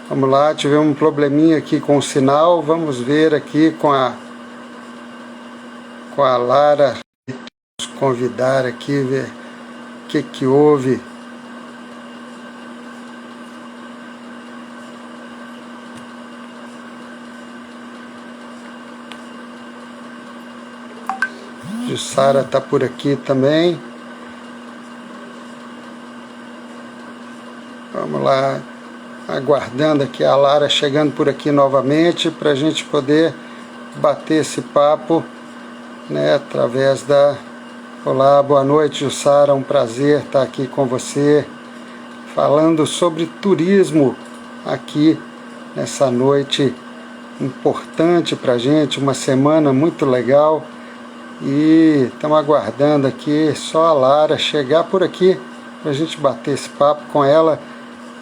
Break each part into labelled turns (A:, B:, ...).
A: Vamos lá, tivemos um probleminha aqui com o sinal. Vamos ver aqui com a Lara. Vamos convidar aqui, ver o que houve. Jussara está por aqui também. Vamos lá, aguardando aqui a Lara chegando por aqui novamente para a gente poder bater esse papo, né, através da... Olá, boa noite, Jussara, um prazer estar aqui com você, falando sobre turismo aqui nessa noite importante para a gente, uma semana muito legal, e estamos aguardando aqui só a Lara chegar por aqui para a gente bater esse papo com ela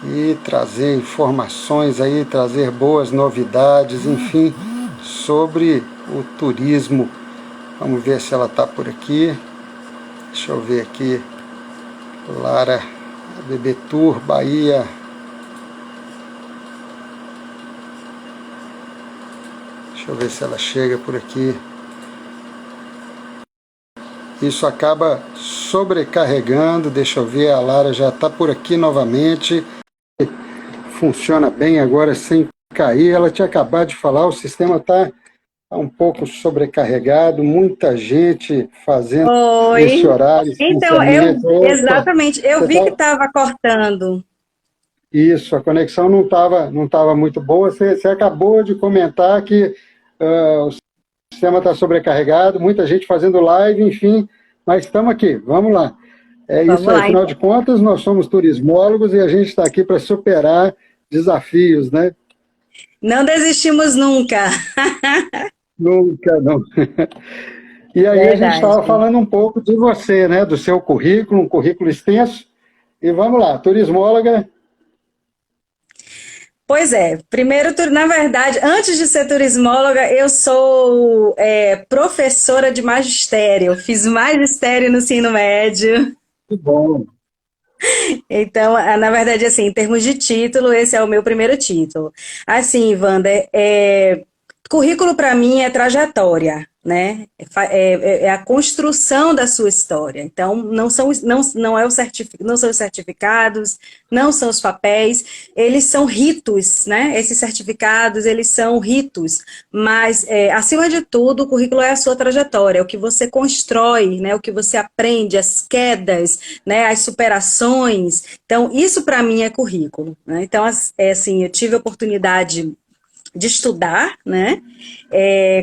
A: e trazer informações aí, trazer boas novidades, enfim, sobre o turismo. Vamos ver se ela está por aqui. Deixa eu ver aqui. Lara, BB Tour, Bahia. Deixa eu ver se ela chega por aqui. Isso acaba sobrecarregando. Deixa eu ver, a Lara já está por aqui novamente. Funciona bem agora sem cair. Ela tinha acabado de falar, o sistema está um pouco sobrecarregado, muita gente fazendo esse horário.
B: Então, exatamente, eu vi que estava cortando.
A: Isso, a conexão não tava muito boa. Você acabou de comentar que o sistema está sobrecarregado, muita gente fazendo live, enfim, mas estamos aqui, vamos lá. Isso aí, afinal de contas, nós somos turismólogos e a gente está aqui para superar desafios, né?
B: Não desistimos nunca.
A: Nunca, não. E aí a gente estava falando um pouco de você, né? Do seu currículo, um currículo extenso. E vamos lá, turismóloga.
B: Pois é, primeiro, na verdade, antes de ser turismóloga, eu sou professora de magistério. Fiz magistério no ensino médio.
A: Que bom.
B: Então, na verdade, assim, em termos de título, esse é o meu primeiro título. Assim, Wanda, currículo para mim é trajetória, né? É a construção da sua história. Então, não são os certificados, não são os papéis, eles são ritos, né? Esses certificados, eles são ritos, mas, acima de tudo, o currículo é a sua trajetória, é o que você constrói, né? O que você aprende, as quedas, né? As superações. Então, isso para mim é currículo, né? Então, assim, eu tive a oportunidade de estudar, né?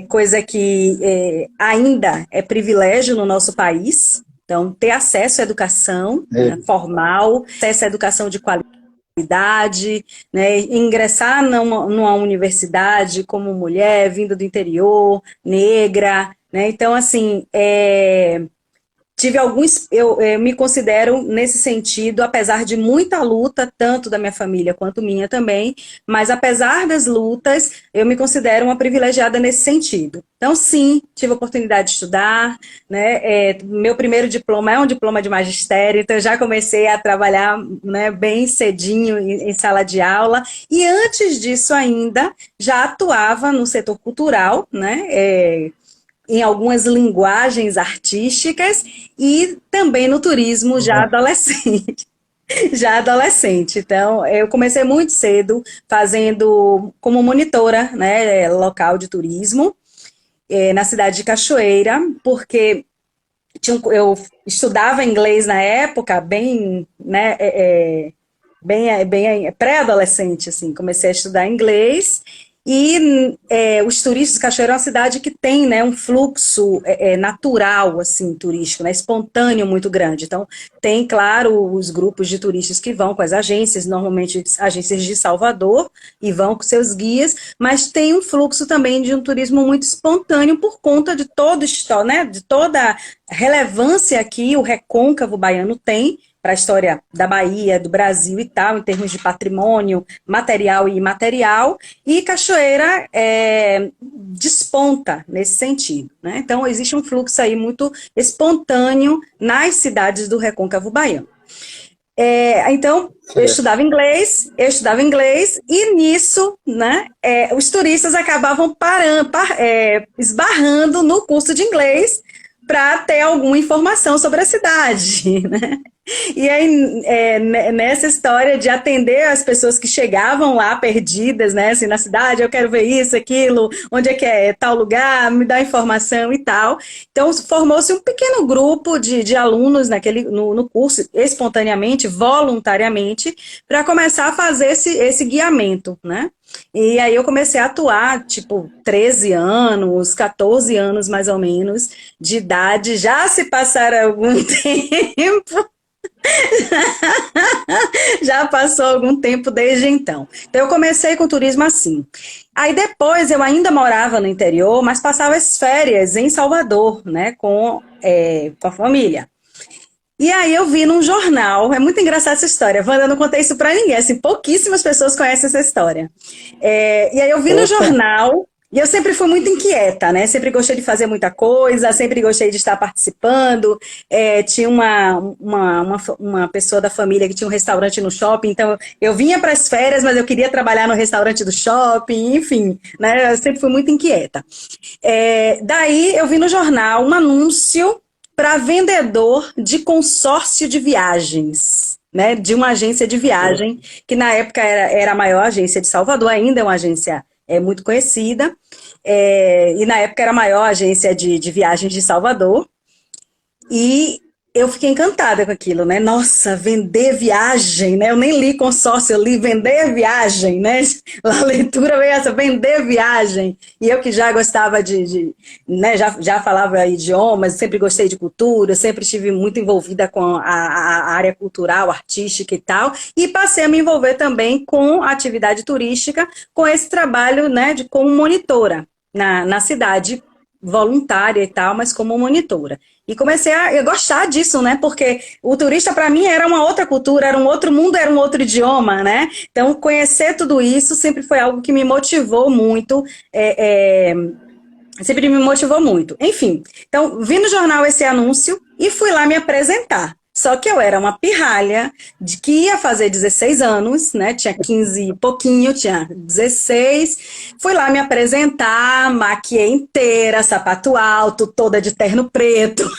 B: Coisa que ainda é privilégio no nosso país. Então, ter acesso à educação formal, acesso à educação de qualidade, né? Ingressar numa universidade como mulher, vinda do interior, negra, né? Então, assim, tive eu me considero nesse sentido, apesar de muita luta, tanto da minha família quanto minha também, mas apesar das lutas, eu me considero uma privilegiada nesse sentido. Então, sim, tive a oportunidade de estudar, né? Meu primeiro diploma é um diploma de magistério, então eu já comecei a trabalhar, né, bem cedinho em sala de aula, e antes disso ainda, já atuava no setor cultural, né? Em algumas linguagens artísticas e também no turismo já adolescente. Já adolescente. Então, eu comecei muito cedo fazendo como monitora, né, local de turismo, na cidade de Cachoeira, porque eu estudava inglês na época, bem, né, bem pré-adolescente, assim, comecei a estudar inglês. E os turistas, Cachoeira é uma cidade que tem, né, um fluxo natural, assim, turístico, né, espontâneo muito grande. Então, tem, claro, os grupos de turistas que vão com as agências, normalmente agências de Salvador, e vão com seus guias, mas tem um fluxo também de um turismo muito espontâneo por conta de né, de toda a relevância que o recôncavo baiano tem para a história da Bahia, do Brasil e tal, em termos de patrimônio material e imaterial, e Cachoeira desponta nesse sentido, né? Então, existe um fluxo aí muito espontâneo nas cidades do recôncavo baiano. Então,
A: Certo.
B: eu estudava inglês, e nisso, né, os turistas acabavam esbarrando no curso de inglês para ter alguma informação sobre a cidade, né? E aí, nessa história de atender as pessoas que chegavam lá perdidas, né, assim, na cidade, eu quero ver isso, aquilo, onde é que é tal lugar, me dá informação e tal. Então, formou-se um pequeno grupo de alunos no curso, espontaneamente, voluntariamente, para começar a fazer esse guiamento, né? E aí eu comecei a atuar, tipo, 13 anos, 14 anos mais ou menos, de idade. Já se passaram algum tempo, já passou algum tempo desde então. Então eu comecei com turismo assim. Aí depois eu ainda morava no interior, mas passava as férias em Salvador, né, com a família. E aí eu vi num jornal, é muito engraçada essa história, Wanda, eu não contei isso pra ninguém, assim, pouquíssimas pessoas conhecem essa história. E aí eu vi no
A: Opa,
B: jornal, e eu sempre fui muito inquieta, né? Sempre gostei de fazer muita coisa, sempre gostei de estar participando. Tinha uma pessoa da família que tinha um restaurante no shopping, então eu vinha para as férias, mas eu queria trabalhar no restaurante do shopping, enfim, né? Eu sempre fui muito inquieta. Daí eu vi no jornal um anúncio para vendedor de consórcio de viagens, né, de uma agência de viagem, que na época era a maior agência de Salvador, ainda é uma agência muito conhecida, e na época era a maior agência de viagens de Salvador. E eu fiquei encantada com aquilo, né? Nossa, vender viagem, né? Eu nem li consórcio, eu li vender viagem, né? A leitura veio essa, vender viagem. E eu que já gostava né? Já falava idiomas, sempre gostei de cultura, sempre estive muito envolvida com a área cultural, artística e tal. E passei a me envolver também com a atividade turística, com esse trabalho, né? Como monitora na cidade, voluntária e tal, mas como monitora. E comecei a gostar disso, né? Porque o turista, para mim, era uma outra cultura, era um outro mundo, era um outro idioma, né? Então, conhecer tudo isso sempre foi algo que me motivou muito. Sempre me motivou muito. Enfim, então, vi no jornal esse anúncio e fui lá me apresentar. Só que eu era uma pirralha de que ia fazer 16 anos, né? Tinha 15 e pouquinho, tinha 16. Fui lá me apresentar, maquiei inteira, sapato alto, toda de terno preto.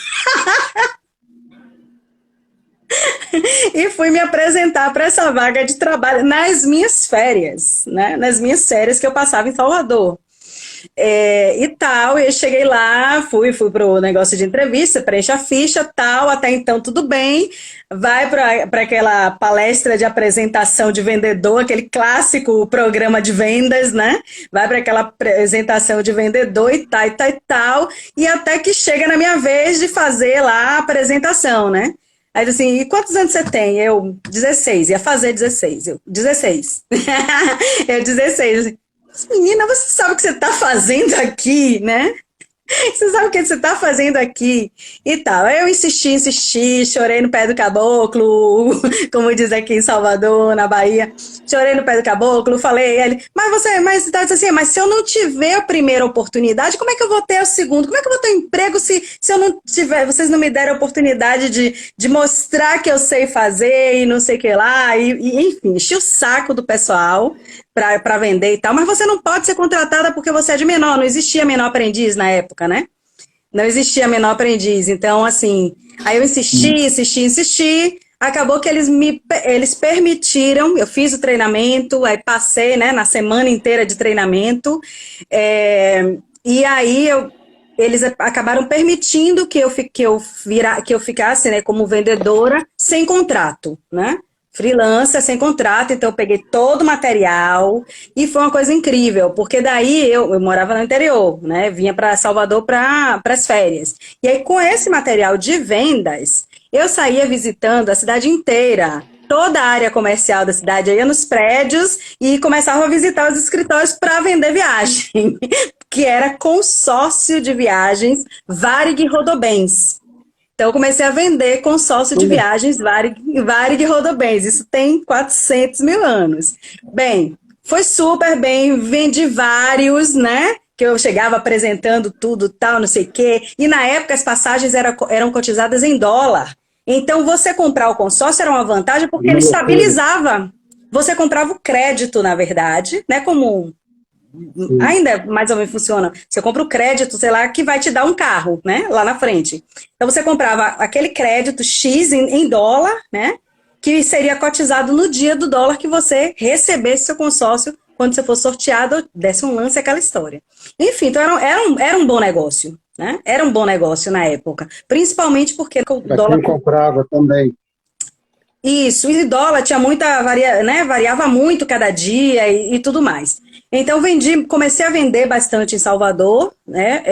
B: E fui me apresentar para essa vaga de trabalho nas minhas férias, né? Nas minhas férias que eu passava em Salvador. E tal, e eu cheguei lá, fui pro negócio de entrevista, preenche a ficha, tal, até então tudo bem, vai para aquela palestra de apresentação de vendedor, aquele clássico programa de vendas, né? Vai para aquela apresentação de vendedor e tal, e tal, e tal, e até que chega na minha vez de fazer lá a apresentação, né? Aí assim, e quantos anos você tem? Eu, 16, ia fazer 16. Eu, 16. Eu, 16. Menina, você sabe o que você está fazendo aqui, né? Você sabe o que você está fazendo aqui? E tal. Aí eu insisti, chorei no pé do caboclo, como diz aqui em Salvador, na Bahia. Chorei no pé do caboclo, falei ele, mas tá dizendo assim, mas se eu não tiver a primeira oportunidade, como é que eu vou ter a segunda? Como é que eu vou ter um emprego se eu não tiver, vocês não me derem a oportunidade de mostrar que eu sei fazer e não sei o que lá, enfim, enchi o saco do pessoal para vender e tal, mas você não pode ser contratada porque você é de menor, não existia menor aprendiz na época, né? Não existia menor aprendiz, então assim, aí eu insisti, acabou que eles permitiram, eu fiz o treinamento, aí passei, né, na semana inteira de treinamento, e aí eles acabaram permitindo que eu ficasse, né, como vendedora sem contrato, né? Freelancer, sem contrato, então eu peguei todo o material e foi uma coisa incrível, porque daí eu morava no interior, né? Vinha para Salvador para as férias. E aí, com esse material de vendas, eu saía visitando a cidade inteira, toda a área comercial da cidade, eu ia nos prédios e começava a visitar os escritórios para vender viagem, que era consórcio de viagens Varig Rodobens. Então, eu comecei a vender consórcio de viagens Varig Rodobens. Isso tem 400 mil anos. Bem, foi super bem, vendi vários, né? Que eu chegava apresentando tudo, tal, não sei o quê. E na época as passagens eram cotizadas em dólar. Então, você comprar o consórcio era uma vantagem porque ele
A: Ganhou tudo.
B: estabilizava. Você comprava o crédito, na verdade, né? Como
A: Sim.
B: ainda mais ou menos funciona. Você compra o crédito, sei lá, que vai te dar um carro, né? Lá na frente. Então, você comprava aquele crédito X em dólar, né? Que seria cotizado no dia do dólar que você recebesse seu consórcio quando você fosse sorteado, desse um lance, aquela história. Enfim, então era um bom negócio, né? Era um bom negócio na época. Principalmente porque o
A: Para
B: dólar.
A: quem comprava também.
B: Isso, e dólar tinha né, variava muito cada dia e tudo mais. Então comecei a vender bastante em Salvador, né,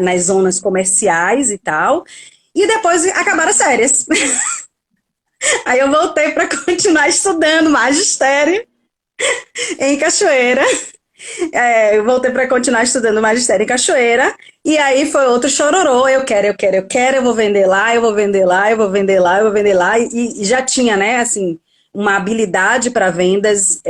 B: nas zonas comerciais e tal. E depois acabaram as férias. Aí eu voltei para continuar estudando magistério em Cachoeira. Eu voltei para continuar estudando magistério em Cachoeira. E aí foi outro chororô. Eu vou vender lá, eu vou vender lá, eu vou vender lá, eu vou vender lá. E já tinha, né, assim, uma habilidade para vendas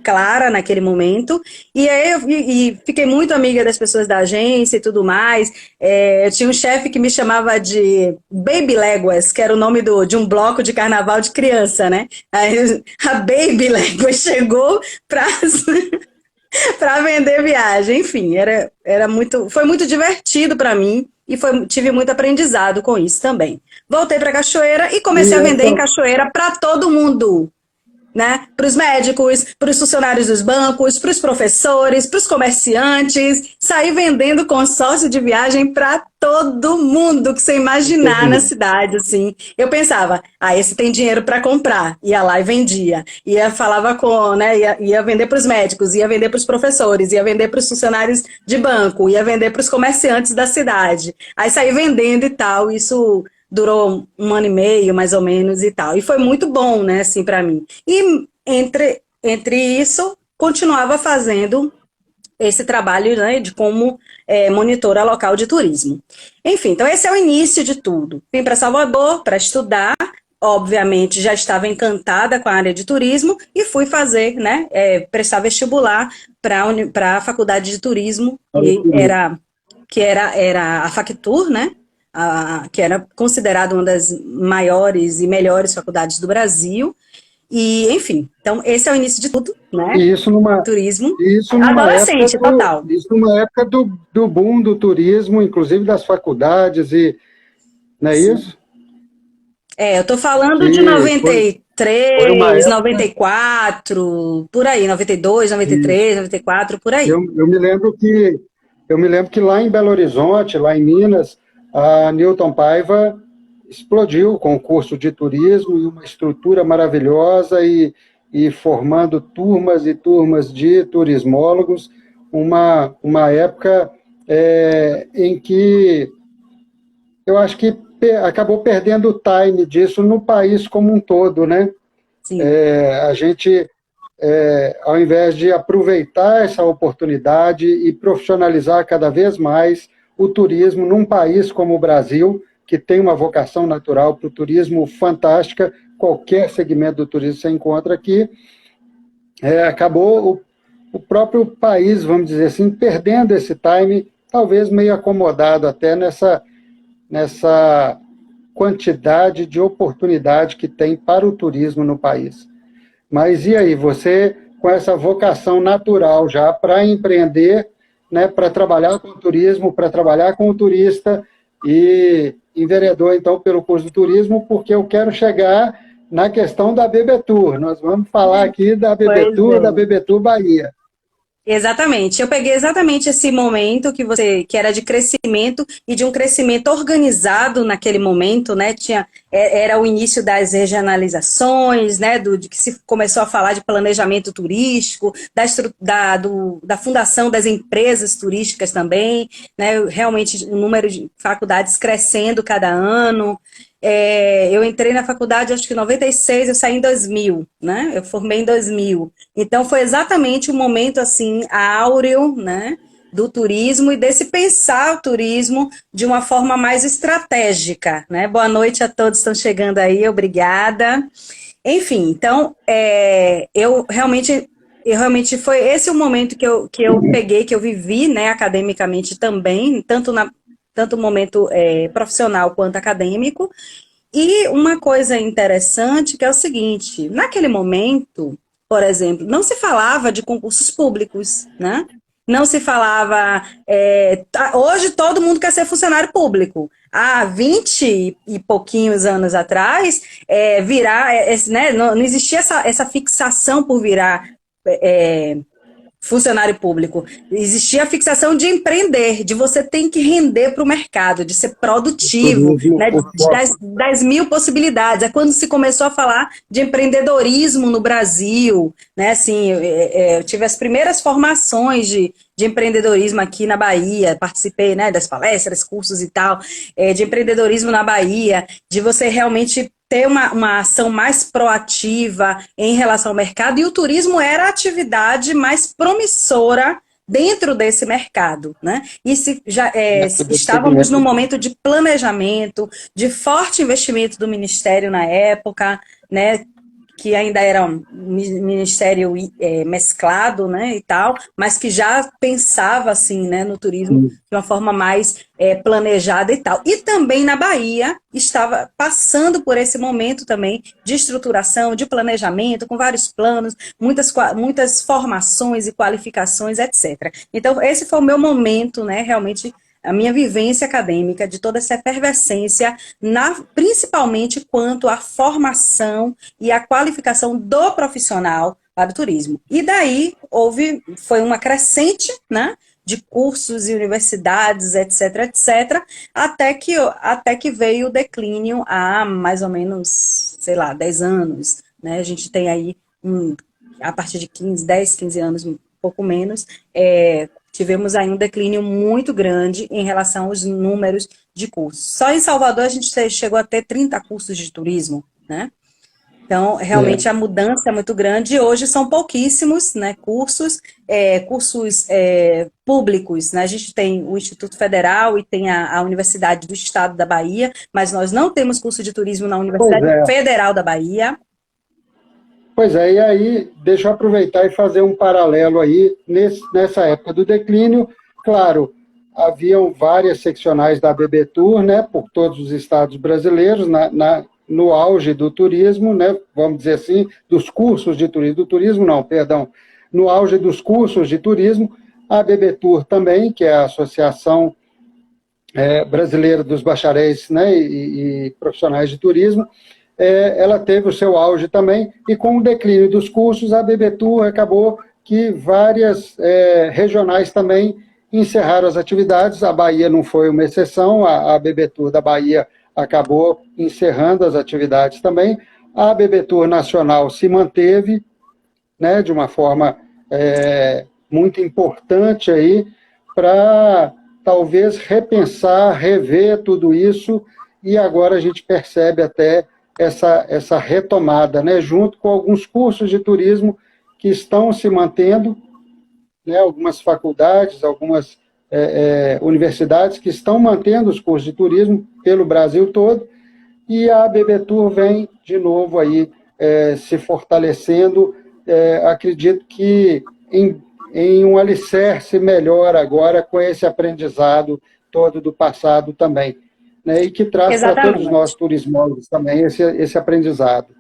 B: clara naquele momento. E aí e fiquei muito amiga das pessoas da agência e tudo mais. Eu tinha um chefe que me chamava de Baby Léguas, que era o nome de um bloco de carnaval de criança, né? Aí a Baby Léguas chegou para para vender viagem. Enfim, foi muito divertido para mim e tive muito aprendizado com isso também. Voltei para Cachoeira e
A: E
B: comecei a vender
A: essa,
B: em Cachoeira para todo mundo, né? Para os médicos, para os funcionários dos bancos, para os professores, para os comerciantes, sair vendendo consórcio de viagem para todo mundo que você imaginar na cidade, assim. Eu pensava, esse tem dinheiro para comprar, ia lá e vendia, falava né, ia vender para os médicos, ia vender para os professores, ia vender para os funcionários de banco, ia vender para os comerciantes da cidade. Aí saí vendendo e tal, isso durou um ano e meio, mais ou menos, e tal. E foi muito bom, né, assim, para mim. E entre isso, continuava fazendo esse trabalho, né, de como monitora local de turismo. Enfim, então esse é o início de tudo. Vim para Salvador para estudar, obviamente já estava encantada com a área de turismo e fui fazer, né, prestar vestibular para a faculdade de turismo, que era a Factur, né, que era considerada uma das maiores e melhores faculdades do Brasil. E, enfim, então esse é o início de tudo, né?
A: e isso numa,
B: Turismo.
A: isso numa época
B: Adolescente, total.
A: do boom do turismo, inclusive das faculdades, e não é
B: Sim.
A: isso?
B: Eu tô falando de
A: Que foi uma
B: 93,
A: época.
B: 94, por aí, 92,
A: Isso.
B: 93, 94, por aí.
A: Eu me lembro que lá em Belo Horizonte, lá em Minas, a Newton Paiva explodiu com o curso de turismo e uma estrutura maravilhosa e formando turmas e turmas de turismólogos, uma época em que eu acho que acabou perdendo o time disso no país como um todo, né?
B: Sim.
A: A gente ao invés de aproveitar essa oportunidade e profissionalizar cada vez mais o turismo num país como o Brasil, que tem uma vocação natural para o turismo fantástica, qualquer segmento do turismo você encontra aqui, acabou o próprio país, vamos dizer assim, perdendo esse time, talvez meio acomodado até nessa quantidade de oportunidade que tem para o turismo no país. Mas e aí, você com essa vocação natural já para empreender, né, para trabalhar com o turismo, para trabalhar com o turista e enveredou então pelo curso de turismo, porque eu quero chegar na questão da Bebetur. Nós vamos falar aqui
B: Pois
A: Da
B: é.
A: Bebetur Bahia.
B: Exatamente. Eu peguei exatamente esse momento que era de crescimento e de um crescimento organizado naquele momento, né? Era o início das regionalizações, né? De que se começou a falar de planejamento turístico, da fundação das empresas turísticas também, né? Realmente o número de faculdades crescendo cada ano. Eu entrei na faculdade, acho que em 96, eu saí em 2000, né? Eu formei em 2000. Então, foi exatamente o momento, assim, áureo, né, do turismo e desse pensar o turismo de uma forma mais estratégica, né? Boa noite a todos que estão chegando aí, obrigada. Enfim, então, eu realmente foi esse o momento que eu peguei, que eu vivi, né, academicamente também, tanto tanto o momento profissional quanto acadêmico. E uma coisa interessante que é o seguinte, naquele momento, por exemplo, não se falava de concursos públicos, né? Não se falava. Hoje todo mundo quer ser funcionário público. Há 20 e pouquinhos anos atrás, né, não existia essa fixação por virar funcionário público. Existia a fixação de empreender, de você tem que render para o mercado, de ser produtivo,
A: Turismo,
B: né,
A: o foco.
B: das mil possibilidades. É quando se começou a falar de empreendedorismo no Brasil, né? Assim, eu tive as primeiras formações de empreendedorismo aqui na Bahia, participei, né, das palestras, cursos e tal, de empreendedorismo na Bahia, de você realmente ter uma ação mais proativa em relação ao mercado, e o turismo era a atividade mais promissora dentro desse mercado, né? E estávamos num momento de planejamento, de forte investimento do Ministério na época, né? Que ainda era um ministério mesclado, né, e tal, mas que já pensava assim, né, no turismo de uma forma mais planejada e tal. E também na Bahia estava passando por esse momento também de estruturação, de planejamento, com vários planos, muitas formações e qualificações, etc. Então, esse foi o meu momento, né, realmente a minha vivência acadêmica, de toda essa efervescência, principalmente quanto à formação e à qualificação do profissional para o turismo. E daí foi uma crescente, né, de cursos e universidades, etc, etc, até que veio o declínio há mais ou menos, sei lá, 10 anos, né? A gente tem aí, a partir de 10, 15 anos, um pouco menos, tivemos aí um declínio muito grande em relação aos números de cursos. Só em Salvador a gente chegou a ter 30 cursos de turismo, né? Então, realmente a mudança é muito grande, e hoje são pouquíssimos, né, cursos públicos, né? A gente tem o Instituto Federal e tem a Universidade do Estado da Bahia, mas nós não temos curso de turismo na
A: Pois
B: Universidade
A: é.
B: Federal da Bahia.
A: Pois é, e aí, deixa eu aproveitar e fazer um paralelo aí, nessa época do declínio, claro, haviam várias seccionais da BB Tour, né, por todos os estados brasileiros, no auge do turismo, né, vamos dizer assim, dos cursos de turismo, do turismo não, perdão, no auge dos cursos de turismo, a BB Tour também, que é a Associação Brasileira dos Bacharéis, né, e Profissionais de Turismo, ela teve o seu auge também, e com o declínio dos cursos, a BB Tour acabou que várias regionais também encerraram as atividades. A Bahia não foi uma exceção, a BB Tour da Bahia acabou encerrando as atividades também. A BB Tour Nacional se manteve, né, de uma forma muito importante aí, para talvez repensar, rever tudo isso, e agora a gente percebe até essa retomada, né, junto com alguns cursos de turismo que estão se mantendo, né, algumas faculdades, algumas universidades que estão mantendo os cursos de turismo pelo Brasil todo, e a BB Tour vem de novo aí se fortalecendo, acredito que em um alicerce melhor agora com esse aprendizado todo do passado também, né, e que traz para todos nós turismólogos também esse aprendizado.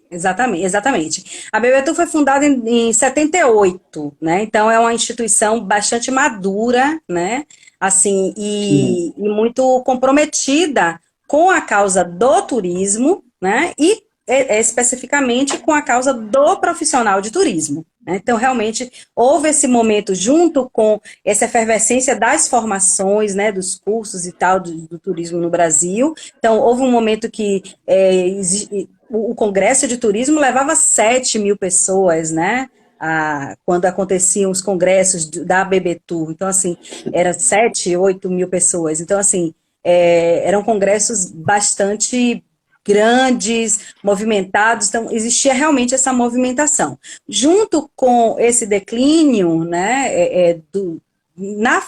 B: Exatamente, exatamente. A BB foi fundada em 78, né? Então é uma instituição bastante madura, né? Assim, e muito comprometida com a causa do turismo, né? E especificamente com a causa do profissional de turismo. Então, realmente, houve esse momento, junto com essa efervescência das formações, né, dos cursos e tal, do turismo no Brasil. Então, houve um momento que o Congresso de Turismo levava 7.000 pessoas, né? Quando aconteciam os congressos da BB Tour. Então, assim, era 7, 8 mil pessoas. Então, assim, eram congressos bastante grandes, movimentados, então existia realmente essa movimentação. Junto com esse declínio, né,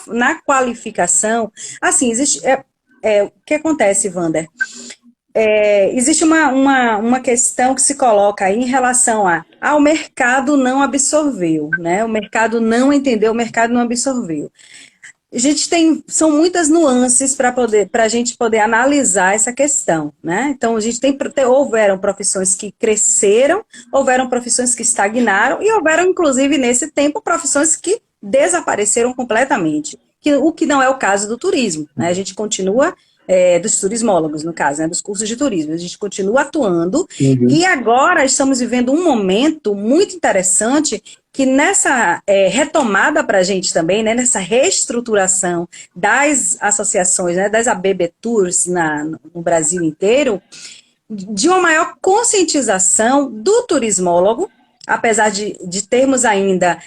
B: na qualificação, assim, existe, o que acontece, Wander? Existe uma questão que se coloca aí em relação ao mercado não absorveu, né? O mercado não entendeu, o mercado não absorveu. a gente são muitas nuances para a gente poder analisar essa questão, né? Então, a gente houveram profissões que cresceram, houveram profissões que estagnaram e houveram, inclusive, nesse tempo, profissões que desapareceram completamente, o que não é o caso do turismo, né? A gente continua, dos turismólogos, no caso, né? Dos cursos de turismo, a gente continua atuando e agora estamos vivendo um momento muito interessante que nessa retomada para a gente também, né, nessa reestruturação das associações, né, das ABB Tours no Brasil inteiro, de uma maior conscientização do turismólogo, apesar de termos ainda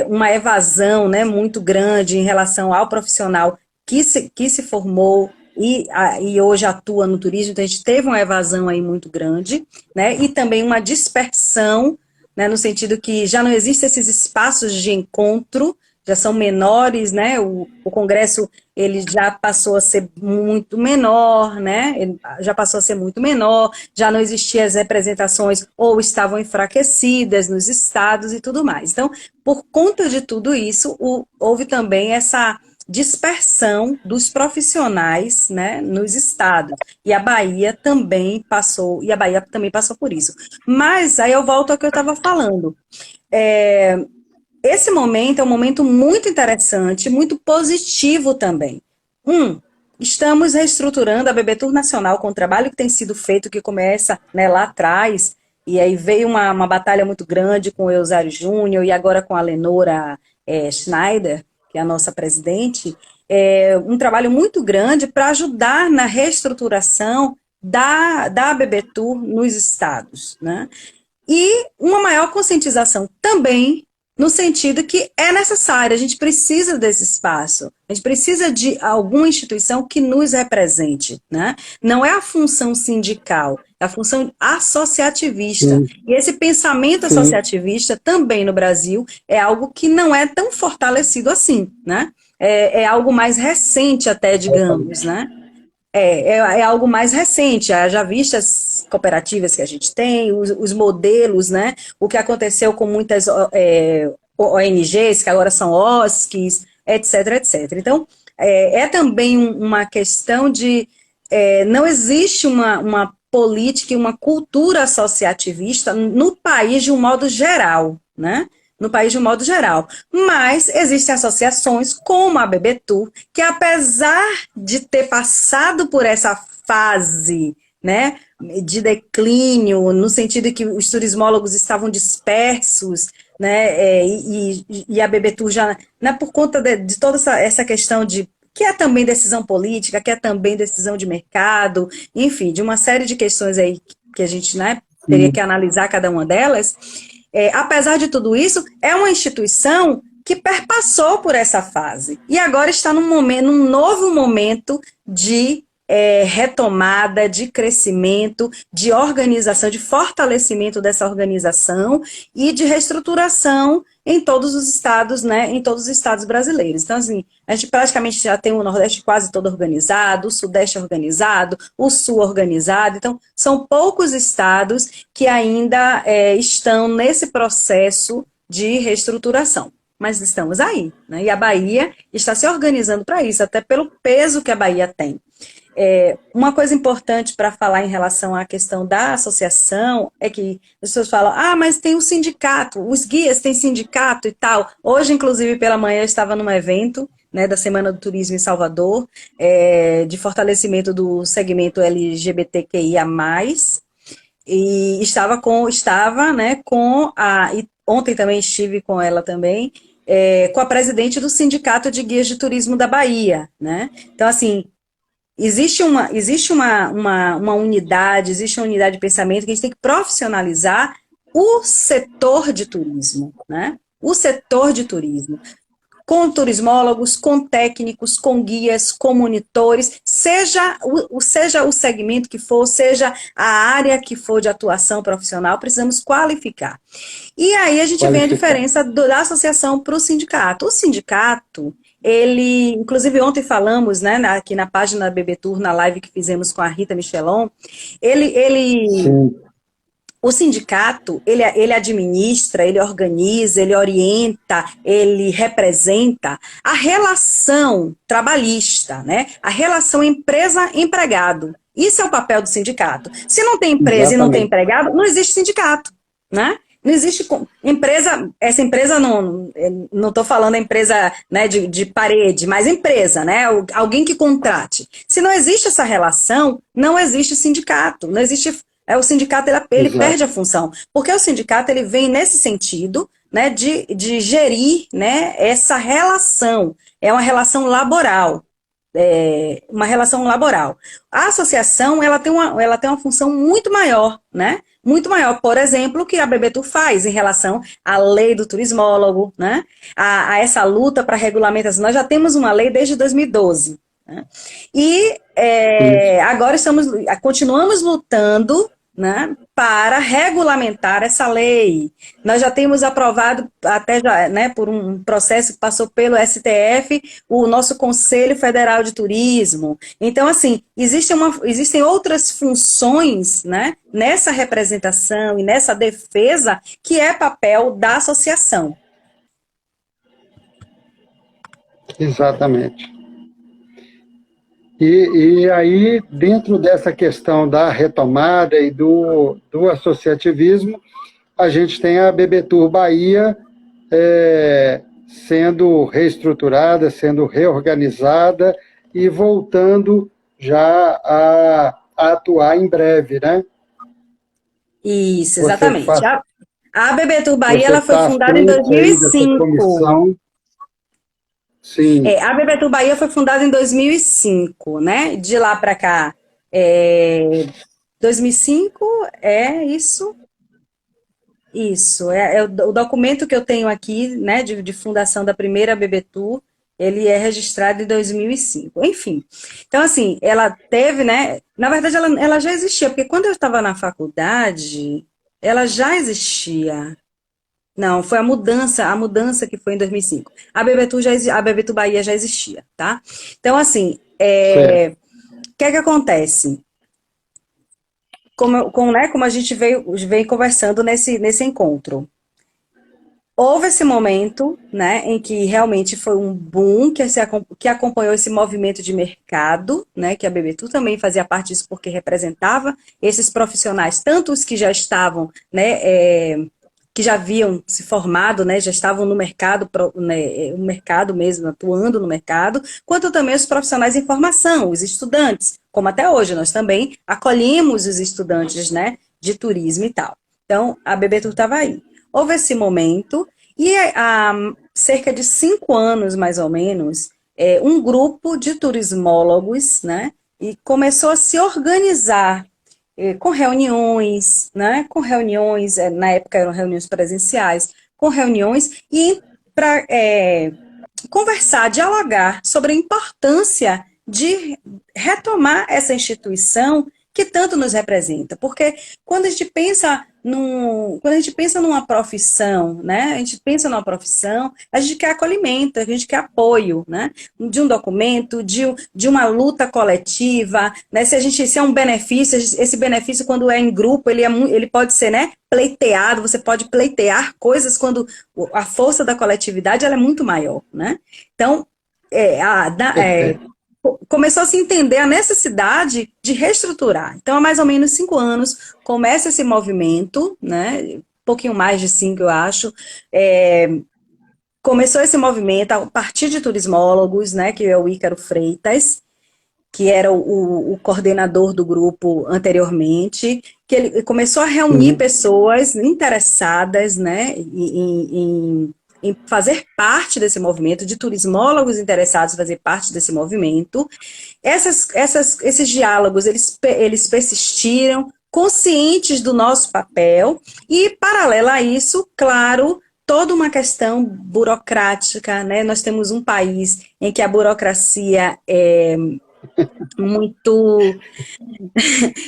B: uma evasão, né, muito grande em relação ao profissional que se formou e hoje atua no turismo, então a gente teve uma evasão aí muito grande, né, e também uma dispersão, né, no sentido que já não existem esses espaços de encontro, já são menores, né, o congresso ele já passou a ser muito menor, né, ele já passou a ser muito menor, já não existiam as representações ou estavam enfraquecidas nos estados e tudo mais. Então, por conta de tudo isso, houve também essa dispersão dos profissionais, né, nos estados. E a Bahia também passou por isso. Mas aí eu volto ao que eu estava falando. Esse momento é um momento muito interessante, muito positivo também. Estamos reestruturando a BB Tour Nacional com o trabalho que tem sido feito, que começa, né, lá atrás, e aí veio uma batalha muito grande com o Eusário Júnior e agora com a Lenora Schneider, que é a nossa presidente, um trabalho muito grande para ajudar na reestruturação da BB Tour nos estados, né? E uma maior conscientização também, no sentido que é necessário, a gente precisa desse espaço, a gente precisa de alguma instituição que nos represente, né? Não é a função sindical, é a função associativista. Sim. E esse pensamento associativista também no Brasil é algo que não é tão fortalecido assim, né? É algo mais recente até, digamos, né? É algo mais recente, já vistas cooperativas que a gente tem, os modelos, né? O que aconteceu com muitas ONGs, que agora são OSCs, etc, etc. Então, também uma questão de... não existe uma política e uma cultura associativista no país de um modo geral, né? No país de um modo geral. Mas existem associações como a BB Tour, que apesar de ter passado por essa fase, né, de declínio, no sentido que os turismólogos estavam dispersos, né, e a BB Tour já, né, por conta de toda essa questão que é também decisão política, que é também decisão de mercado, enfim, de uma série de questões aí que a gente, né, teria que analisar cada uma delas. Apesar de tudo isso, é uma instituição que perpassou por essa fase e agora está num novo momento de retomada, de crescimento, de organização, de fortalecimento dessa organização e de reestruturação em todos os estados, né, em todos os estados brasileiros. Então, assim, a gente praticamente já tem o Nordeste quase todo organizado, o Sudeste organizado, o Sul organizado. Então, são poucos estados que ainda estão nesse processo de reestruturação. Mas estamos aí, né? E a Bahia está se organizando para isso, até pelo peso que a Bahia tem. Uma coisa importante para falar em relação à questão da associação é que as pessoas falam, mas tem o sindicato, os guias têm sindicato e tal. Hoje, inclusive, pela manhã, eu estava num evento, né, da Semana do Turismo em Salvador, de fortalecimento do segmento LGBTQIA+, e ontem também estive com ela também, com a presidente do Sindicato de Guias de Turismo da Bahia, né? Então, assim, existe uma unidade, existe uma unidade de pensamento que a gente tem que profissionalizar o setor de turismo, né? O setor de turismo. Com turismólogos, com técnicos, com guias, com monitores, seja o segmento que for, seja a área que for de atuação profissional, precisamos qualificar. E aí a gente vê a diferença da associação para o sindicato. O sindicato, ele, inclusive ontem falamos, né, aqui na página da BB Tour, na live que fizemos com a Rita Michelon, ele O sindicato, ele administra, ele organiza, ele orienta, ele representa a relação trabalhista, né? A relação empresa-empregado. Isso é o papel do sindicato. Se não tem empresa e não tem
A: Exatamente.
B: empregado, não existe sindicato, né? Não existe empresa, essa empresa não estou falando a empresa, né, de parede, mas empresa, né? Alguém que contrate. Se não existe essa relação, não existe sindicato, não existe. O sindicato ele
A: Exato.
B: perde a função, porque o sindicato ele vem nesse sentido, né, de gerir, né, essa relação. É uma relação laboral. A associação, ela tem uma função muito maior, né? Muito maior, por exemplo, o que a Bebetur faz em relação à lei do turismólogo, né? A essa luta para regulamentação. Nós já temos uma lei desde 2012, né? E
A: Isso.
B: agora continuamos lutando, né, para regulamentar essa lei. Nós já temos aprovado, até já, né, por um processo que passou pelo STF, o nosso Conselho Federal de Turismo. Então, assim, existem outras funções, né, nessa representação e nessa defesa que é papel da associação.
A: Exatamente. E aí, dentro dessa questão da retomada e do associativismo, a gente tem a Bebetur Bahia sendo reestruturada, sendo reorganizada e voltando já a atuar em breve, né?
B: Isso,
A: Você
B: exatamente.
A: faz,
B: A Bebetur Bahia
A: você
B: ela foi
A: está à
B: fundada em
A: frente aí dessa
B: 2005.
A: comissão, sim,
B: A Bebeto Bahia foi fundada em 2005, né? De lá para cá, 2005 é isso? Isso, o documento que eu tenho aqui, né, de fundação da primeira Bebetu, ele é registrado em 2005. Enfim, então assim, ela teve, né, na verdade ela já existia, porque quando eu estava na faculdade, ela já existia. Não, foi a mudança que foi em 2005. A Bebetu Bahia já existia, tá? Então, assim,
A: certo.
B: o que é que acontece? Como a gente veio conversando nesse encontro. Houve esse momento, né, em que realmente foi um boom que acompanhou esse movimento de mercado, né, que a Bebetu também fazia parte disso porque representava esses profissionais, tanto os que já estavam, né, que já haviam se formado, né, já estavam no mercado, né, o mercado mesmo, atuando no mercado, quanto também os profissionais em formação, os estudantes, como até hoje nós também acolhemos os estudantes, né, de turismo e tal. Então, a Bebetu estava aí. Houve esse momento, e há cerca de 5 anos, mais ou menos, um grupo de turismólogos, né, e começou a se organizar com reuniões, né? Com reuniões, na época eram reuniões presenciais, com reuniões e para conversar, dialogar sobre a importância de retomar essa instituição que tanto nos representa. Porque quando a gente pensa numa profissão, né? A gente pensa numa profissão, a gente quer acolhimento, a gente quer apoio, né? De um documento, de uma luta coletiva, né? Se é um benefício, esse benefício quando é em grupo, ele pode ser, né, pleiteado, você pode pleitear coisas quando a força da coletividade ela é muito maior, né? Então,
A: Perfeito.
B: começou a se entender a necessidade de reestruturar. Então, há mais ou menos 5 anos, começa esse movimento, né? Um pouquinho mais de 5, eu acho. Começou esse movimento a partir de turismólogos, né? Que é o Ícaro Freitas, que era o coordenador do grupo anteriormente, que ele começou a reunir
A: Sim.
B: pessoas interessadas, né, em fazer parte desse movimento, de turismólogos interessados em fazer parte desse movimento. Esses diálogos, eles persistiram, conscientes do nosso papel, e, paralelo a isso, claro, toda uma questão burocrática, né? Nós temos um país em que a burocracia é muito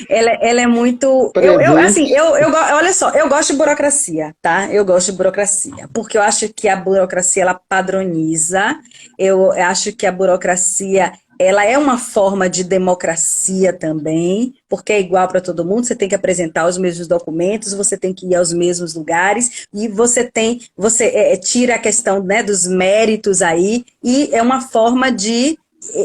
B: ela é muito.
A: Presente,
B: Olha só, eu gosto de burocracia, tá? Eu gosto de burocracia, porque eu acho que a burocracia ela padroniza, eu acho que a burocracia ela é uma forma de democracia também, porque é igual para todo mundo, você tem que apresentar os mesmos documentos, você tem que ir aos mesmos lugares, e você tira a questão, né, dos méritos aí, e é uma forma de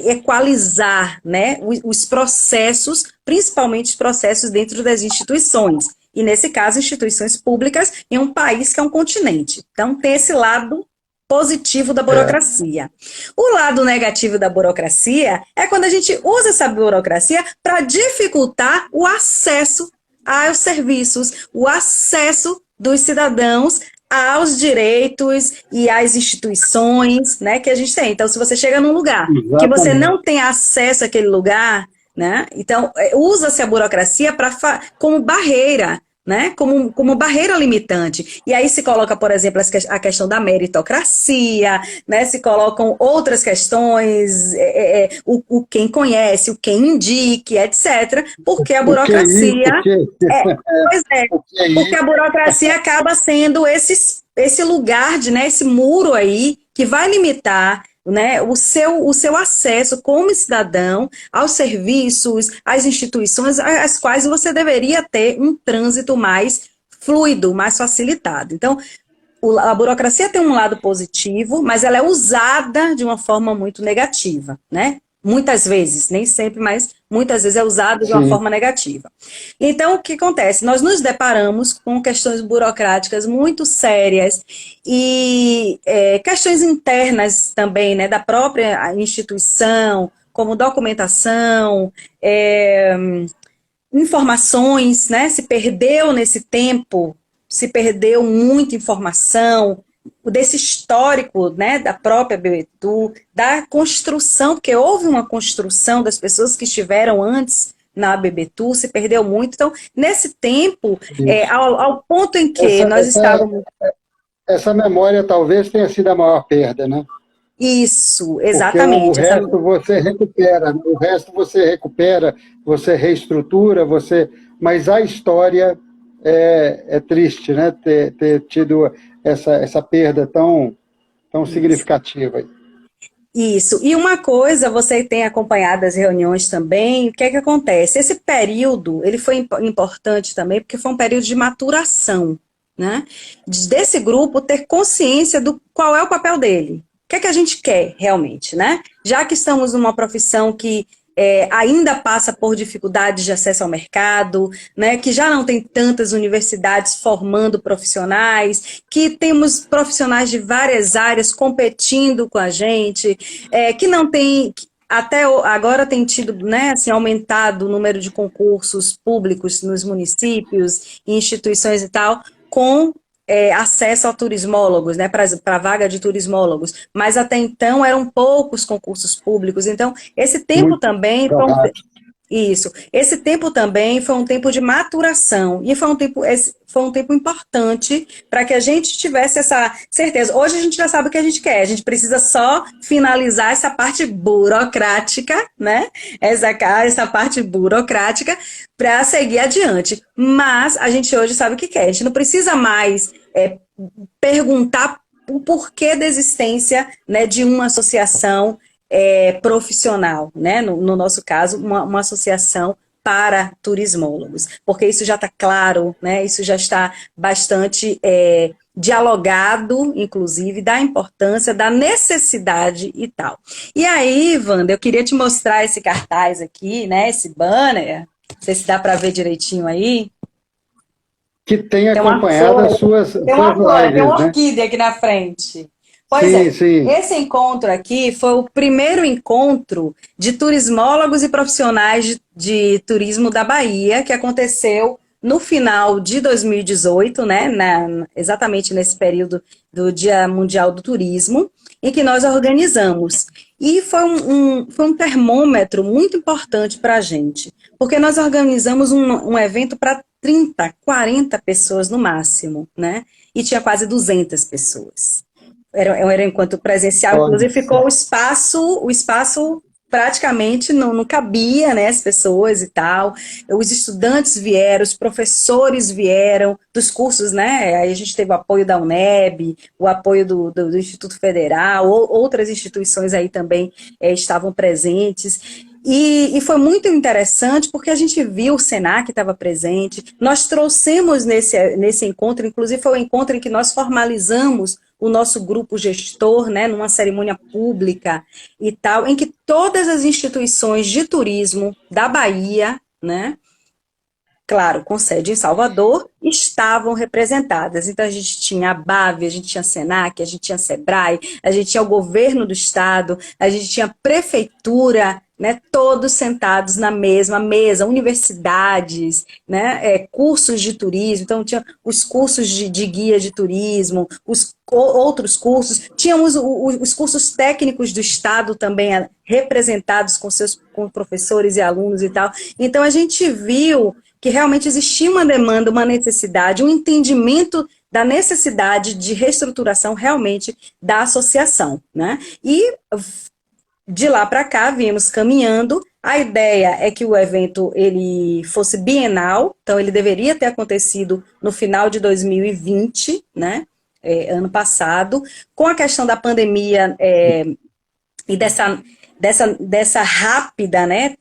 B: equalizar, né, os processos, principalmente os processos dentro das instituições. E, nesse caso, instituições públicas em um país que é um continente. Então, tem esse lado positivo da
A: É,
B: burocracia. O lado negativo da burocracia é quando a gente usa essa burocracia para dificultar o acesso aos serviços, o acesso dos cidadãos aos direitos e às instituições, né, que a gente tem. Então, se você chega num lugar que você
A: exatamente.
B: não tem acesso àquele lugar, né, então usa-se a burocracia como barreira, né, como barreira limitante. E aí se coloca, por exemplo, a questão da meritocracia, né, se colocam outras questões, o quem conhece, o quem indique, etc., porque a
A: O QI,
B: burocracia é, pois é,
A: o
B: porque
A: QI,
B: a burocracia acaba sendo esse lugar, né, esse muro aí que vai limitar, né, o seu acesso como cidadão aos serviços, às instituições, às quais você deveria ter um trânsito mais fluido, mais facilitado. Então, a burocracia tem um lado positivo, mas ela é usada de uma forma muito negativa, né? Muitas vezes, nem sempre, mas muitas vezes é usada de uma
A: sim,
B: forma negativa. Então, o que acontece? Nós nos deparamos com questões burocráticas muito sérias e questões internas também, né, da própria instituição, como documentação, informações, né? Se perdeu nesse tempo, se perdeu muita informação desse histórico, né, da própria Bebetu, da construção, porque houve uma construção das pessoas que estiveram antes na Bebetu, se perdeu muito. Então, nesse tempo,
A: isso.
B: ao ponto em que
A: Essa,
B: nós
A: essa,
B: estávamos...
A: essa memória talvez tenha sido a maior perda, né?
B: Isso,
A: Porque o
B: exatamente.
A: resto você recupera, você reestrutura, mas a história é triste, né? Ter tido essa perda tão
B: Isso.
A: significativa.
B: Isso. E uma coisa, você tem acompanhado as reuniões também, o que é que acontece? Esse período, ele foi importante também, porque foi um período de maturação, né? Desse grupo ter consciência do qual é o papel dele. O que é que a gente quer realmente, né? Já que estamos numa profissão que ainda passa por dificuldades de acesso ao mercado, né, que já não tem tantas universidades formando profissionais, que temos profissionais de várias áreas competindo com a gente, que não tem, até agora tem tido, né, assim, aumentado o número de concursos públicos nos municípios, instituições e tal, com acesso a turismólogos, né, para vaga de turismólogos, mas até então eram poucos concursos públicos, então esse tempo
A: Muito
B: também foi
A: provável.
B: isso. Esse tempo também foi um tempo de maturação e foi um tempo importante para que a gente tivesse essa certeza. Hoje a gente já sabe o que a gente quer, a gente precisa só finalizar essa parte burocrática, né? Essa parte burocrática para seguir adiante. Mas a gente hoje sabe o que quer, a gente não precisa mais perguntar o porquê da existência, né, de uma associação profissional, né? No nosso caso, uma associação para turismólogos, porque isso já está claro, né? Isso já está bastante dialogado, inclusive, da importância, da necessidade e tal. E aí, Wanda, eu queria te mostrar esse cartaz aqui, né? Esse banner, não sei se dá para ver direitinho aí.
A: Que tem
B: Tem uma
A: acompanhado as
B: flor,
A: suas
B: tem
A: lives,
B: uma
A: né?
B: orquídea aqui na frente. Pois
A: Sim,
B: é,
A: sim.
B: esse encontro aqui foi o primeiro encontro de turismólogos e profissionais de turismo da Bahia, que aconteceu no final de 2018, né, exatamente nesse período do Dia Mundial do Turismo, em que nós organizamos. E foi um termômetro muito importante para a gente, porque nós organizamos um evento para 30, 40 pessoas no máximo, né? E tinha quase 200 pessoas. Era um encontro presencial,
A: Olha
B: inclusive ficou
A: só.
B: o espaço praticamente não cabia, né, as pessoas e tal. Os estudantes vieram, os professores vieram dos cursos, né? Aí a gente teve o apoio da UNEB, o apoio do Instituto Federal, outras instituições aí também estavam presentes. E foi muito interessante porque a gente viu o Senac estava presente, nós trouxemos nesse encontro, inclusive foi o encontro em que nós formalizamos o nosso grupo gestor, né, numa cerimônia pública e tal, em que todas as instituições de turismo da Bahia, né, claro, com sede em Salvador, estavam representadas. Então, a gente tinha a BAV, a gente tinha a Senac, a gente tinha a Sebrae, a gente tinha o governo do estado, a gente tinha a prefeitura, né, todos sentados na mesma mesa, universidades, né, cursos de turismo, então tinha os cursos de guia de turismo, outros cursos, tínhamos os cursos técnicos do estado também representados com professores e alunos e tal. Então, a gente viu que realmente existia uma demanda, uma necessidade, um entendimento da necessidade de reestruturação realmente da associação, né? E de lá para cá viemos caminhando. A ideia é que o evento ele fosse bienal, então ele deveria ter acontecido no final de 2020, né? Ano passado, com a questão da pandemia e dessa rápida, né,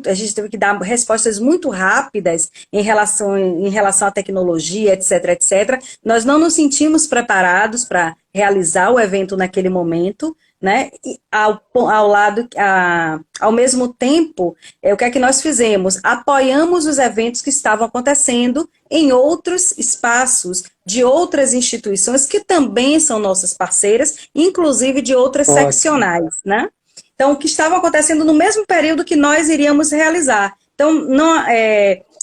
B: a gente teve que dar respostas muito rápidas em relação à tecnologia, etc, etc. Nós não nos sentimos preparados para realizar o evento naquele momento, né, e ao mesmo tempo, o que é que nós fizemos? Apoiamos os eventos que estavam acontecendo em outros espaços de outras instituições que também são nossas parceiras, inclusive de outras seccionais, né? Então, que estavam acontecendo no mesmo período que nós iríamos realizar. Então,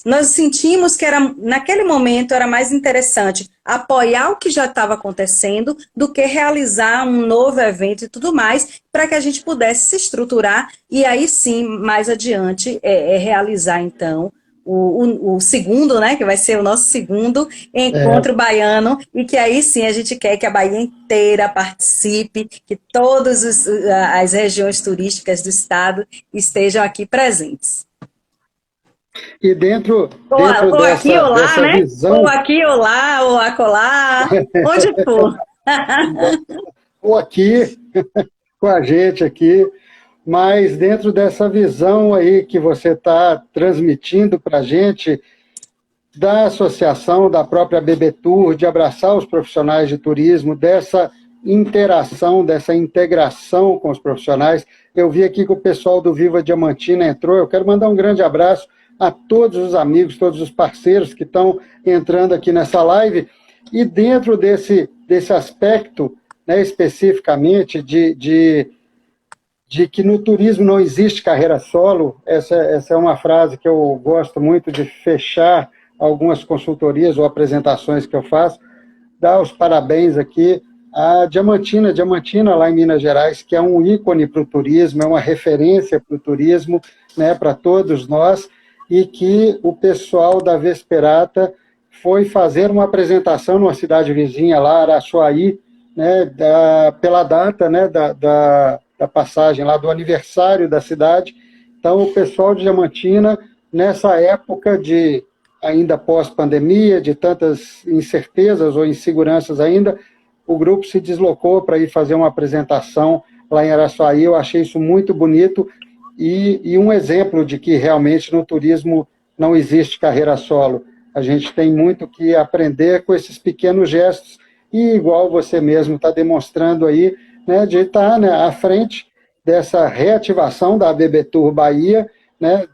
B: nós sentimos que naquele momento era mais interessante apoiar o que já estava acontecendo do que realizar um novo evento e tudo mais, para que a gente pudesse se estruturar e aí sim, mais adiante, realizar então o segundo, né, que vai ser o nosso segundo encontro baiano, e que aí sim a gente quer que a Bahia inteira participe, que todas as regiões turísticas do estado estejam aqui presentes.
A: E dentro
B: ou
A: dessa,
B: aqui ou lá,
A: dessa
B: né?
A: visão...
B: Ou aqui ou lá, ou acolá, onde for.
A: Ou aqui, com a gente aqui, mas dentro dessa visão aí que você está transmitindo para a gente, da associação, da própria BB Tour, de abraçar os profissionais de turismo, dessa interação, dessa integração com os profissionais. Eu vi aqui que o pessoal do Viva Diamantina entrou, eu quero mandar um grande abraço a todos os amigos, todos os parceiros que estão entrando aqui nessa live, e dentro desse aspecto, né, especificamente, de que no turismo não existe carreira solo, essa é uma frase que eu gosto muito de fechar algumas consultorias ou apresentações que eu faço, dar os parabéns aqui à Diamantina lá em Minas Gerais, que é um ícone para o turismo, é uma referência para o turismo, né, para todos nós, e que o pessoal da Vesperata foi fazer uma apresentação numa cidade vizinha lá, Araçuaí, né, pela data, né, da passagem lá, do aniversário da cidade. Então, o pessoal de Diamantina, nessa época de ainda pós-pandemia, de tantas incertezas ou inseguranças ainda, o grupo se deslocou para ir fazer uma apresentação lá em Araçuaí. Eu achei isso muito bonito e um exemplo de que realmente no turismo não existe carreira solo. A gente tem muito que aprender com esses pequenos gestos e, igual você mesmo está demonstrando aí, né, de estar, né, à frente dessa reativação da BB Tour Bahia, né,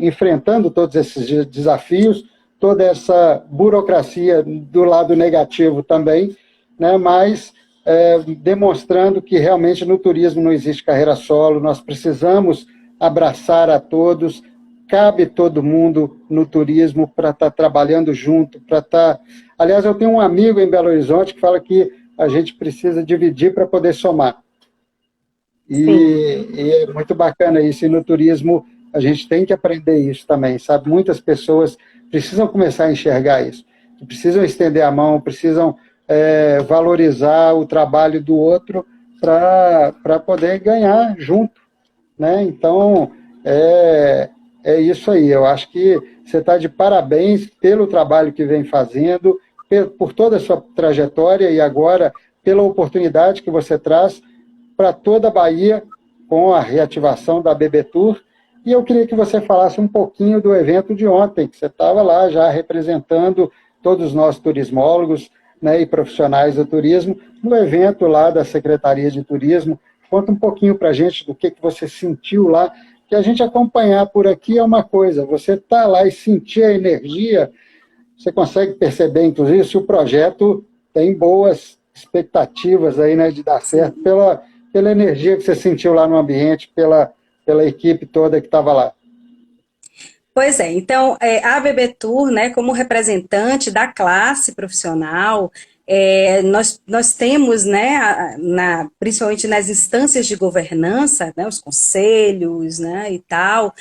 A: enfrentando todos esses desafios, toda essa burocracia do lado negativo também, né, mas demonstrando que realmente no turismo não existe carreira solo, nós precisamos abraçar a todos, cabe todo mundo no turismo para estar trabalhando junto, para estar... Aliás, eu tenho um amigo em Belo Horizonte que fala que a gente precisa dividir para poder somar. E é muito bacana isso, e no turismo a gente tem que aprender isso também, sabe? Muitas pessoas precisam começar a enxergar isso, precisam estender a mão, precisam valorizar o trabalho do outro, para poder ganhar junto, né? Então, é isso aí. Eu acho que você está de parabéns pelo trabalho que vem fazendo, por toda a sua trajetória e agora pela oportunidade que você traz para toda a Bahia com a reativação da BB Tour. E eu queria que você falasse um pouquinho do evento de ontem, que você estava lá já representando todos nós turismólogos, né, e profissionais do turismo, no evento lá da Secretaria de Turismo. Conta um pouquinho para a gente do que você sentiu lá, que a gente acompanhar por aqui é uma coisa, você está lá e sentir a energia, você consegue perceber, inclusive, se o projeto tem boas expectativas aí, né, de dar certo, pela energia que você sentiu lá no ambiente, pela equipe toda que estava lá.
B: Pois é, então a BB Tour, né, como representante da classe profissional, nós temos, né, principalmente nas instâncias de governança, né, os conselhos, né, e tal,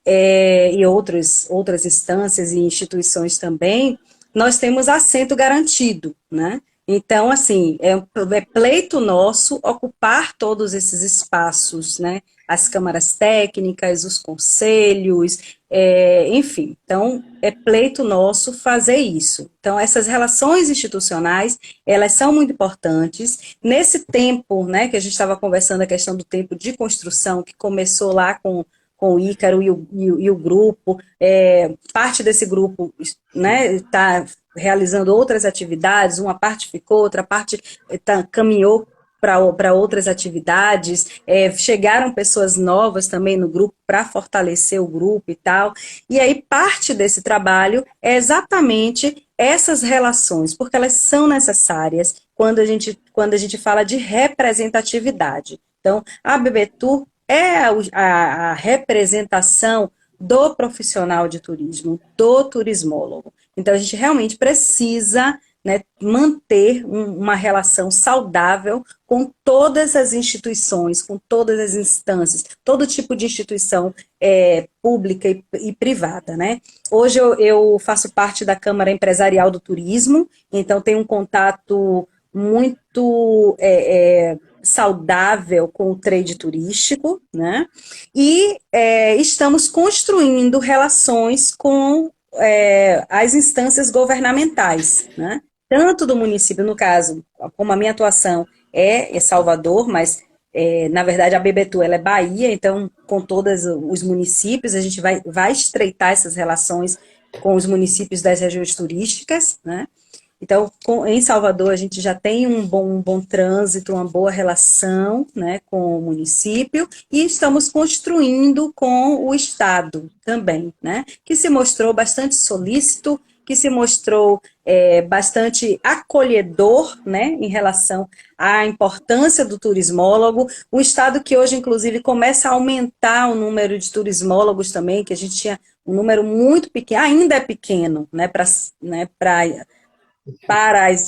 B: e outras instâncias e instituições também, nós temos assento garantido, né? Então, assim, é pleito nosso ocupar todos esses espaços, né? As câmaras técnicas, os conselhos, enfim. Então, é pleito nosso fazer isso. Então, essas relações institucionais, elas são muito importantes. Nesse tempo, né, que a gente estava conversando, a questão do tempo de construção, que começou lá com o Ícaro e o grupo, parte desse grupo, né, está realizando outras atividades, uma parte ficou, outra parte caminhou para outras atividades, chegaram pessoas novas também no grupo para fortalecer o grupo e tal, e aí parte desse trabalho é exatamente essas relações, porque elas são necessárias quando a gente fala de representatividade. Então, a BB Tour é a representação do profissional de turismo, do turismólogo. Então, a gente realmente precisa, né, manter uma relação saudável com todas as instituições, com todas as instâncias, todo tipo de instituição pública e privada, né? Hoje eu faço parte da Câmara Empresarial do Turismo, então tenho um contato muito saudável com o trade turístico, né? E estamos construindo relações com as instâncias governamentais, né? Tanto do município, no caso, como a minha atuação é Salvador, mas na verdade a BBTU ela é Bahia, então com todos os municípios a gente vai estreitar essas relações com os municípios das regiões turísticas, né? Então, em Salvador, a gente já tem um bom trânsito, uma boa relação, né, com o município, e estamos construindo com o Estado também, né, que se mostrou bastante solícito, que se mostrou bastante acolhedor, né, em relação à importância do turismólogo, um Estado que hoje, inclusive, começa a aumentar o número de turismólogos também, que a gente tinha um número muito pequeno, ainda é pequeno, né, para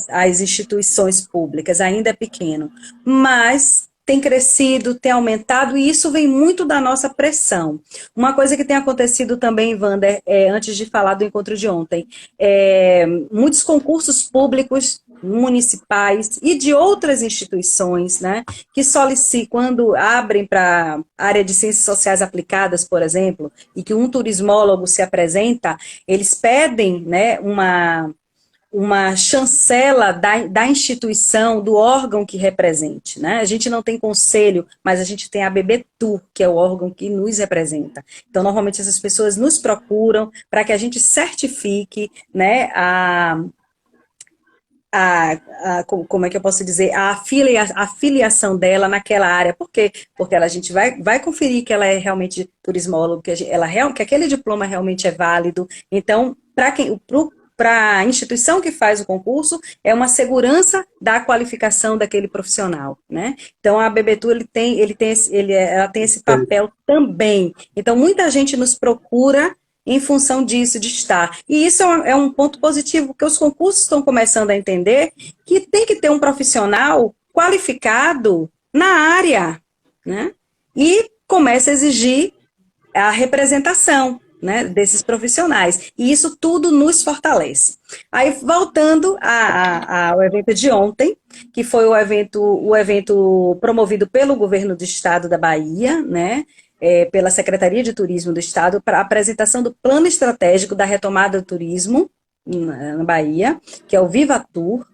B: as instituições públicas, ainda é pequeno, mas tem crescido, tem aumentado, e isso vem muito da nossa pressão. Uma coisa que tem acontecido também, Wander, antes de falar do encontro de ontem, muitos concursos públicos municipais e de outras instituições, né, que solicitam, quando abrem para a área de ciências sociais aplicadas, por exemplo, e que um turismólogo se apresenta, eles pedem, né, uma chancela da instituição, do órgão que represente, né? A gente não tem conselho, mas a gente tem a BBTU, que é o órgão que nos representa. Então, normalmente, essas pessoas nos procuram para que a gente certifique, né, como é que eu posso dizer, a filiação dela naquela área. Por quê? Porque a gente vai conferir que ela é realmente turismólogo, que aquele diploma realmente é válido. Então, para a instituição que faz o concurso, é uma segurança da qualificação daquele profissional, né? Então, a BBTU, ela tem esse papel também. Então, muita gente nos procura em função disso, de estar. E isso é um ponto positivo, porque os concursos estão começando a entender que tem que ter um profissional qualificado na área, né? E começa a exigir a representação. né, desses profissionais. E isso tudo nos fortalece. Aí, voltando ao evento de ontem, que foi o evento promovido pelo governo do estado da Bahia, né, pela Secretaria de Turismo do Estado, para a apresentação do plano estratégico da retomada do turismo na Bahia, que é o Viva Tour,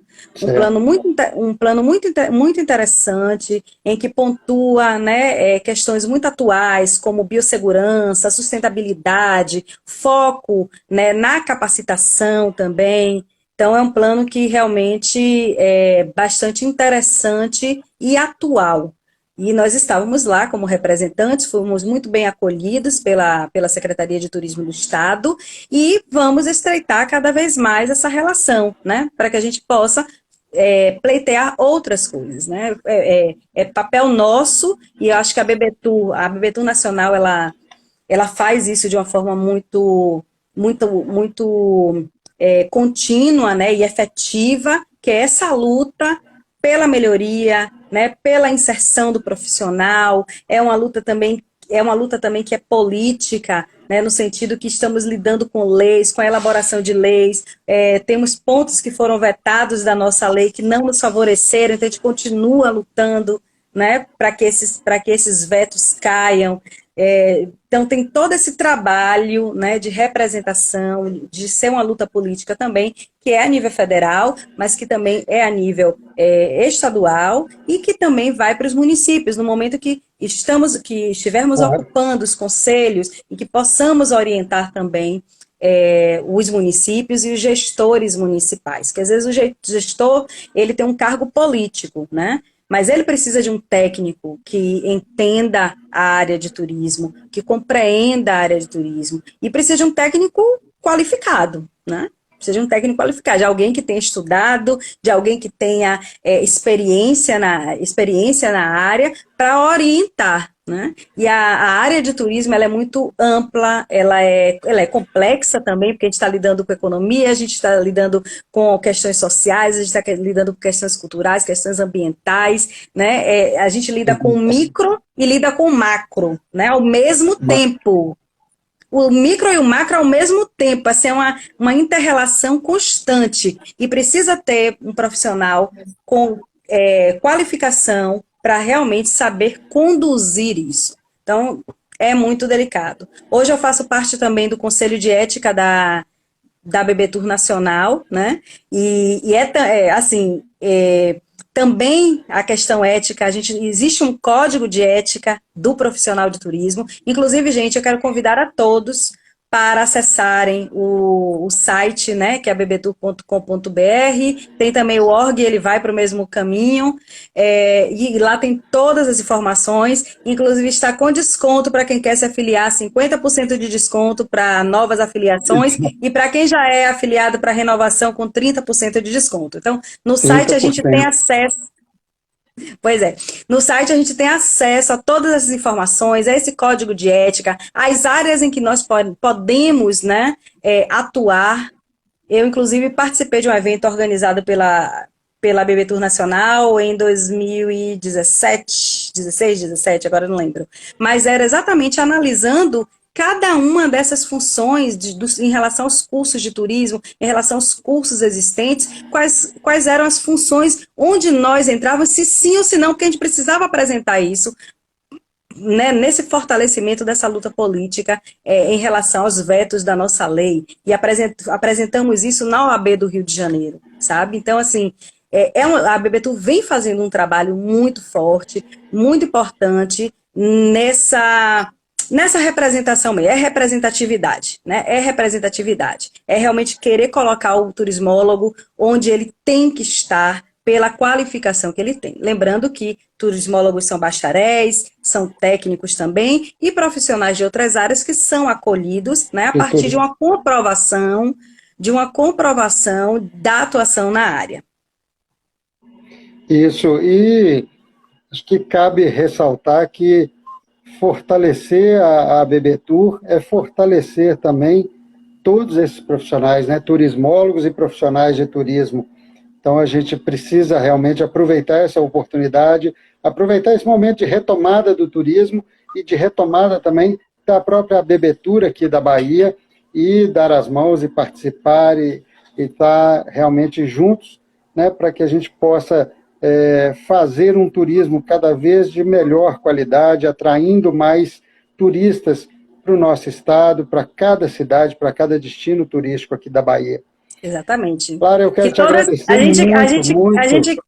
B: um plano muito interessante, em que pontua, né, questões muito atuais, como biossegurança, sustentabilidade, foco, né, na capacitação também. Então, é um plano que realmente é bastante interessante e atual. E nós estávamos lá como representantes, fomos muito bem acolhidos pela Secretaria de Turismo do Estado e vamos estreitar cada vez mais essa relação, né? Para que a gente possa pleitear outras coisas, né? É papel nosso e eu acho que a BBTur Nacional, ela faz isso de uma forma muito contínua, né, e efetiva, que é essa luta pela melhoria, né, pela inserção do profissional, é uma luta também que é política, né, no sentido que estamos lidando com leis, com a elaboração de leis, temos pontos que foram vetados da nossa lei que não nos favoreceram, então a gente continua lutando, né, para que esses vetos caiam. Então tem todo esse trabalho, né, de representação, de ser uma luta política também, que é a nível federal, mas que também é a nível estadual e que também vai para os municípios, no momento que estivermos ocupando os conselhos e que possamos orientar também os municípios e os gestores municipais, que às vezes o gestor ele tem um cargo político, né? Mas ele precisa de um técnico que entenda a área de turismo, que compreenda a área de turismo, e precisa de um técnico qualificado, né? Precisa de um técnico qualificado, de alguém que tenha estudado, de alguém que tenha experiência na área para orientar, né? E a área de turismo ela é muito ampla, ela é complexa também, porque a gente está lidando com economia, a gente está lidando com questões sociais, a gente está lidando com questões culturais, questões ambientais, né? A gente lida com o micro e lida com o macro, né? Ao mesmo tempo. O micro e o macro ao mesmo tempo, assim, é uma inter-relação constante e precisa ter um profissional com qualificação para realmente saber conduzir isso. Então, é muito delicado. Hoje eu faço parte também do Conselho de Ética da BBTur Nacional, né? Também a questão ética, existe um código de ética do profissional de turismo. Inclusive, gente, eu quero convidar a todos para acessarem o site, né, que é bbtour.com.br. Tem também o org, ele vai para o mesmo caminho. E lá tem todas as informações. Inclusive, está com desconto para quem quer se afiliar, 50% de desconto para novas afiliações. E para quem já é afiliado para renovação, com 30% de desconto. Então, no site a gente tem acesso. Pois é, no site a gente tem acesso a todas essas informações, a esse código de ética, as áreas em que nós podemos, né, atuar. Eu, inclusive, participei de um evento organizado pela BBTur Nacional em 2017, 16, 17, agora eu não lembro. Mas era exatamente analisando cada uma dessas funções em relação aos cursos de turismo, em relação aos cursos existentes, quais eram as funções onde nós entrávamos, se sim ou se não, porque a gente precisava apresentar isso, né, nesse fortalecimento dessa luta política em relação aos vetos da nossa lei. E apresentamos isso na OAB do Rio de Janeiro, sabe? Então, assim, a BBTur vem fazendo um trabalho muito forte, muito importante nessa representação mesmo, representatividade, né? É representatividade. É realmente querer colocar o turismólogo onde ele tem que estar pela qualificação que ele tem. Lembrando que turismólogos são bacharéis, são técnicos também e profissionais de outras áreas que são acolhidos, né, a partir de uma comprovação da atuação na área.
A: Isso, e acho que cabe ressaltar que fortalecer a BBTur é fortalecer também todos esses profissionais, né, turismólogos e profissionais de turismo. Então a gente precisa realmente aproveitar essa oportunidade, aproveitar esse momento de retomada do turismo e de retomada também da própria bebetura aqui da Bahia e dar as mãos e participar e estar realmente juntos, né, para que a gente possa fazer um turismo cada vez de melhor qualidade, atraindo mais turistas para o nosso estado, para cada cidade, para cada destino turístico aqui da Bahia.
B: Exatamente.
A: Clara, eu quero
B: Que
A: te
B: todas
A: agradecer muito,
B: a
A: muito.
B: gente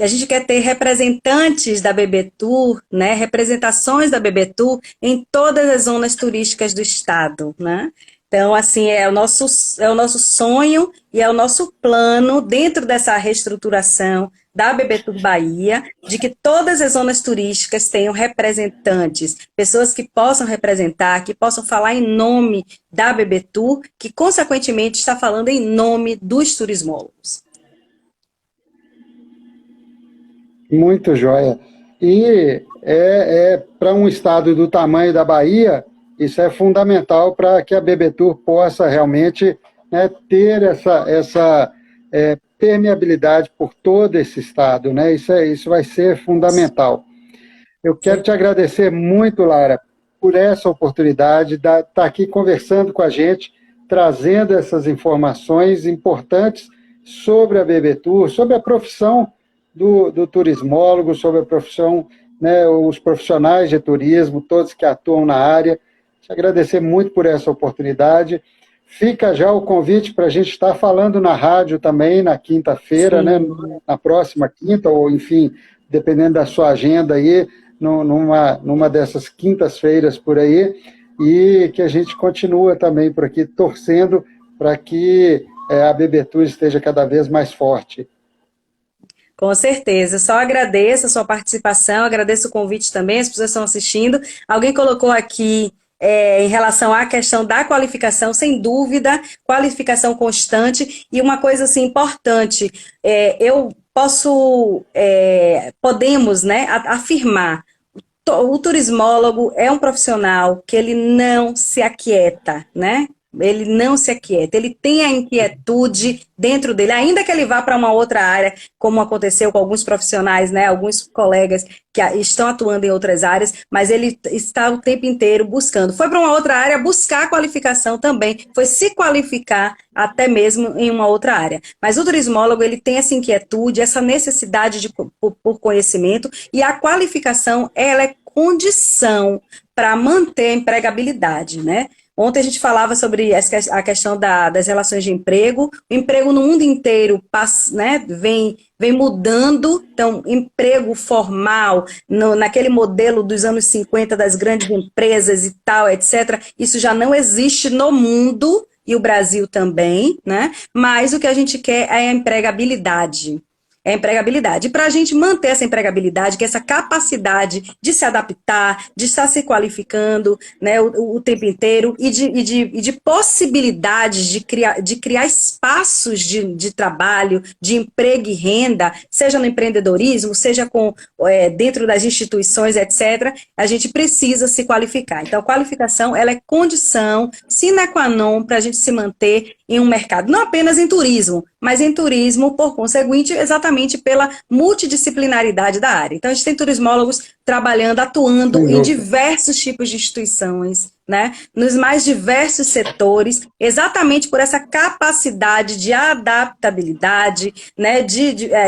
B: a gente quer ter representantes da BBTour, né, representações da BBTour em todas as zonas turísticas do estado, né? Então, assim, é o nosso sonho e é o nosso plano dentro dessa reestruturação da BBTour Bahia, de que todas as zonas turísticas tenham representantes, pessoas que possam representar, que possam falar em nome da BBTour, que consequentemente está falando em nome dos turismólogos.
A: Muito joia. E para um estado do tamanho da Bahia, isso é fundamental para que a BBTour possa realmente, né, ter essa permeabilidade por todo esse estado, né? Isso vai ser fundamental. Eu quero te agradecer muito, Lara, por essa oportunidade de estar aqui conversando com a gente, trazendo essas informações importantes sobre a BBTour, sobre a profissão do turismólogo, sobre a profissão, né, os profissionais de turismo, todos que atuam na área. Te agradecer muito por essa oportunidade. Fica já o convite para a gente estar falando na rádio também, na quinta-feira, né, na próxima quinta, ou enfim, dependendo da sua agenda aí, numa dessas quintas-feiras por aí, e que a gente continua também por aqui torcendo para que a BBTour esteja cada vez mais forte.
B: Com certeza, só agradeço a sua participação, agradeço o convite também, as pessoas estão assistindo. Alguém colocou aqui em relação à questão da qualificação, sem dúvida, qualificação constante, e uma coisa assim importante, podemos, né, afirmar, o turismólogo é um profissional que ele não se aquieta, né? Ele não se aquieta, ele tem a inquietude dentro dele, ainda que ele vá para uma outra área, como aconteceu com alguns profissionais, né, alguns colegas que estão atuando em outras áreas, mas ele está o tempo inteiro buscando. Foi para uma outra área buscar qualificação também, foi se qualificar até mesmo em uma outra área. Mas o turismólogo, ele tem essa inquietude, essa necessidade por conhecimento, e a qualificação, ela é condição para manter a empregabilidade, né? Ontem a gente falava sobre a questão das relações de emprego. O emprego no mundo inteiro né, vem mudando. Então, emprego formal, naquele modelo dos anos 50 das grandes empresas e tal, etc., isso já não existe no mundo, e o Brasil também, né? Mas o que a gente quer é a empregabilidade. É a empregabilidade. E para a gente manter essa empregabilidade, que é essa capacidade de se adaptar, de estar se qualificando, né, o tempo inteiro, e de possibilidades de criar espaços de trabalho, de emprego e renda, seja no empreendedorismo, seja dentro das instituições, etc., a gente precisa se qualificar. Então, a qualificação, ela é condição sine qua non para a gente se manter em um mercado, não apenas em turismo, mas em turismo, por conseguinte, exatamente pela multidisciplinaridade da área. Então, a gente tem turismólogos trabalhando, atuando em diversos tipos de instituições, né, nos mais diversos setores, exatamente por essa capacidade de adaptabilidade, né,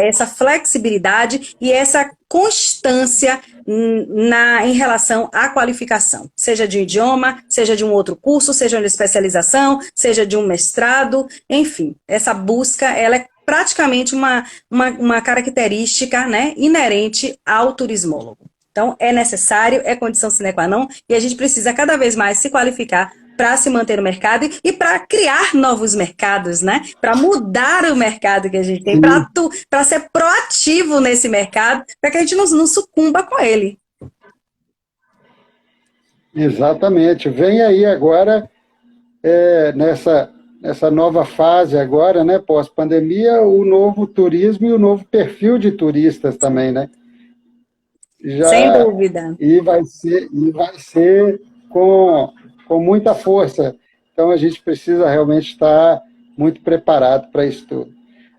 B: essa flexibilidade e essa constância em relação à qualificação, seja de um idioma, seja de um outro curso, seja de especialização, seja de um mestrado, enfim, essa busca, ela é praticamente uma característica, né, inerente ao turismólogo. Então, é necessário, é condição sine qua non, e a gente precisa cada vez mais se qualificar para se manter no mercado e para criar novos mercados, né? Para mudar o mercado que a gente tem, para ser proativo nesse mercado, para que a gente não sucumba com ele.
A: Exatamente. Vem aí agora, nessa nova fase agora, né, pós-pandemia, o novo turismo e o novo perfil de turistas também, né?
B: Sem dúvida.
A: E vai ser com muita força. Então, a gente precisa realmente estar muito preparado para isso tudo.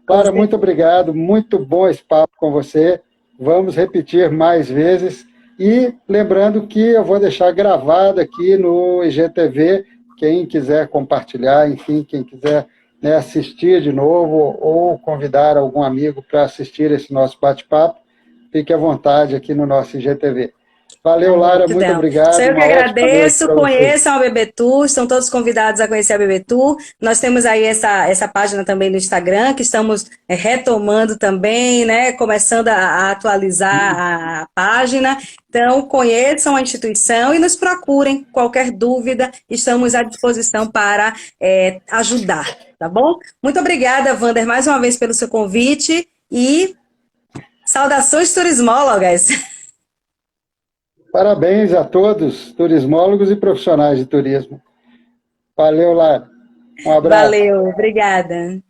A: Clara, muito obrigado, muito bom esse papo com você. Vamos repetir mais vezes, E lembrando que eu vou deixar gravado aqui no IGTV, quem quiser compartilhar, enfim, quem quiser, né, assistir de novo ou convidar algum amigo para assistir esse nosso bate-papo, fique à vontade aqui no nosso IGTV. Valeu,
B: Ai,
A: Lara, muito
B: gratidão. Sou
A: obrigado,
B: eu que
A: uma ótima noite
B: agradeço.
A: para você.
B: Conheçam a BB Tour, estão todos convidados a conhecer a BB Tour. Nós temos aí essa página também no Instagram, que estamos retomando também, né? Começando a atualizar a página. Então, conheçam a instituição e nos procurem. Qualquer dúvida, estamos à disposição para ajudar, tá bom? Muito obrigada, Wander, mais uma vez pelo seu convite e saudações turismólogas.
A: Parabéns a todos, turismólogos e profissionais de turismo. Valeu, Lara. Um abraço.
B: Valeu, obrigada.